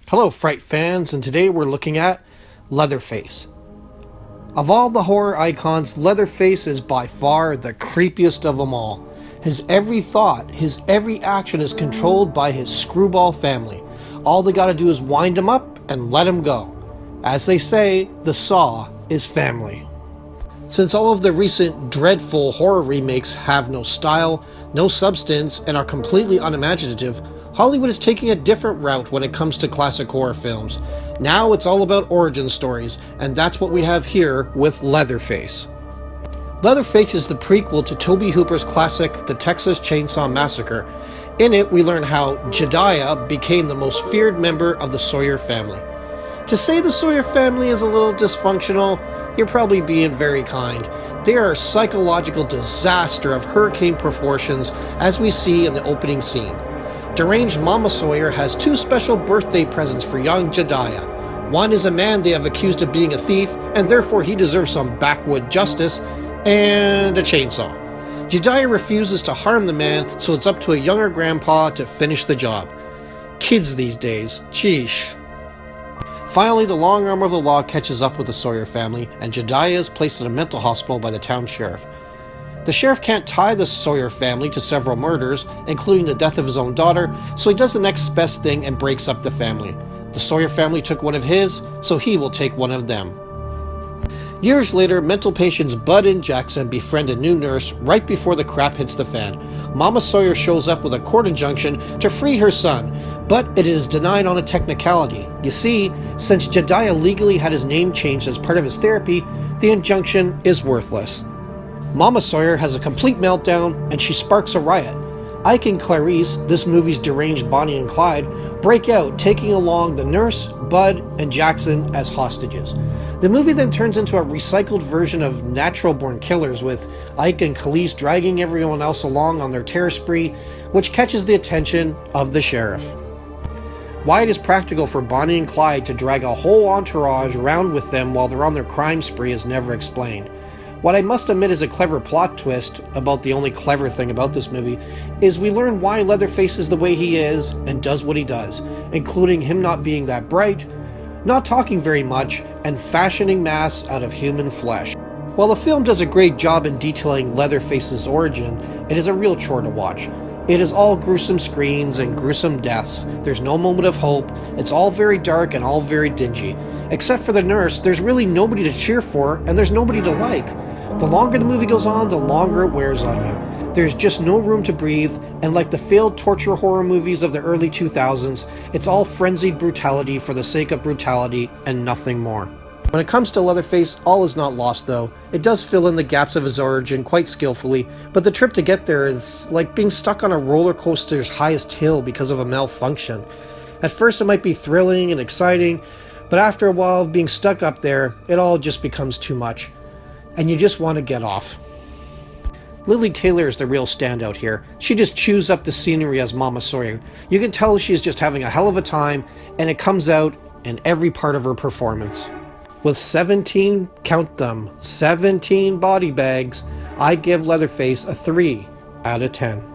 Hello, Fright fans, and today we're looking at Leatherface. Of all the horror icons, Leatherface is by far the creepiest of them all. His every thought, his every action is controlled by his screwball family. All they gotta do is wind him up and let him go. As they say, the saw is family. Since all of the recent dreadful horror remakes have no style, no substance, and are completely unimaginative, Hollywood is taking a different route when it comes to classic horror films. Now it's all about origin stories, and that's what we have here with Leatherface. Leatherface is the prequel to Tobe Hooper's classic The Texas Chainsaw Massacre. In it, we learn how Jedediah became the most feared member of the Sawyer family. To say the Sawyer family is a little dysfunctional, you're probably being very kind. They are a psychological disaster of hurricane proportions, as we see in the opening scene. Deranged Mama Sawyer has two special birthday presents for young Jedediah. One is a man they have accused of being a thief, and therefore he deserves some backwood justice, and a chainsaw. Jedediah refuses to harm the man, so it's up to a younger grandpa to finish the job. Kids these days, sheesh. Finally, the long arm of the law catches up with the Sawyer family, and Jedediah is placed in a mental hospital by the town sheriff. The sheriff can't tie the Sawyer family to several murders, including the death of his own daughter, so he does the next best thing and breaks up the family. The Sawyer family took one of his, so he will take one of them. Years later, mental patients Bud and Jackson befriend a new nurse right before the crap hits the fan. Mama Sawyer shows up with a court injunction to free her son, but it is denied on a technicality. You see, since Jedediah legally had his name changed as part of his therapy, the injunction is worthless. Mama Sawyer has a complete meltdown, and she sparks a riot. Ike and Clarice, this movie's deranged Bonnie and Clyde, break out, taking along the nurse, Bud, and Jackson as hostages. The movie then turns into a recycled version of Natural-Born Killers, with Ike and Clarice dragging everyone else along on their terror spree, which catches the attention of the sheriff. Why it is practical for Bonnie and Clyde to drag a whole entourage around with them while they're on their crime spree is never explained. What I must admit is a clever plot twist about the only clever thing about this movie is we learn why Leatherface is the way he is and does what he does, including him not being that bright, not talking very much, and fashioning masks out of human flesh. While the film does a great job in detailing Leatherface's origin, it is a real chore to watch. It is all gruesome screams and gruesome deaths. There's no moment of hope. It's all very dark and all very dingy. Except for the nurse, there's really nobody to cheer for, and there's nobody to like. The longer the movie goes on, the longer it wears on you. There's just no room to breathe, and like the failed torture horror movies of the early 2000s, it's all frenzied brutality for the sake of brutality and nothing more. When it comes to Leatherface, all is not lost though. It does fill in the gaps of his origin quite skillfully, but the trip to get there is like being stuck on a roller coaster's highest hill because of a malfunction. At first it might be thrilling and exciting, but after a while of being stuck up there, it all just becomes too much. And you just want to get off. Lily Taylor is the real standout here. She just chews up the scenery as Mama Sawyer. You can tell she's just having a hell of a time, and it comes out in every part of her performance. With 17, count them, 17 body bags, I give Leatherface a 3 out of 10.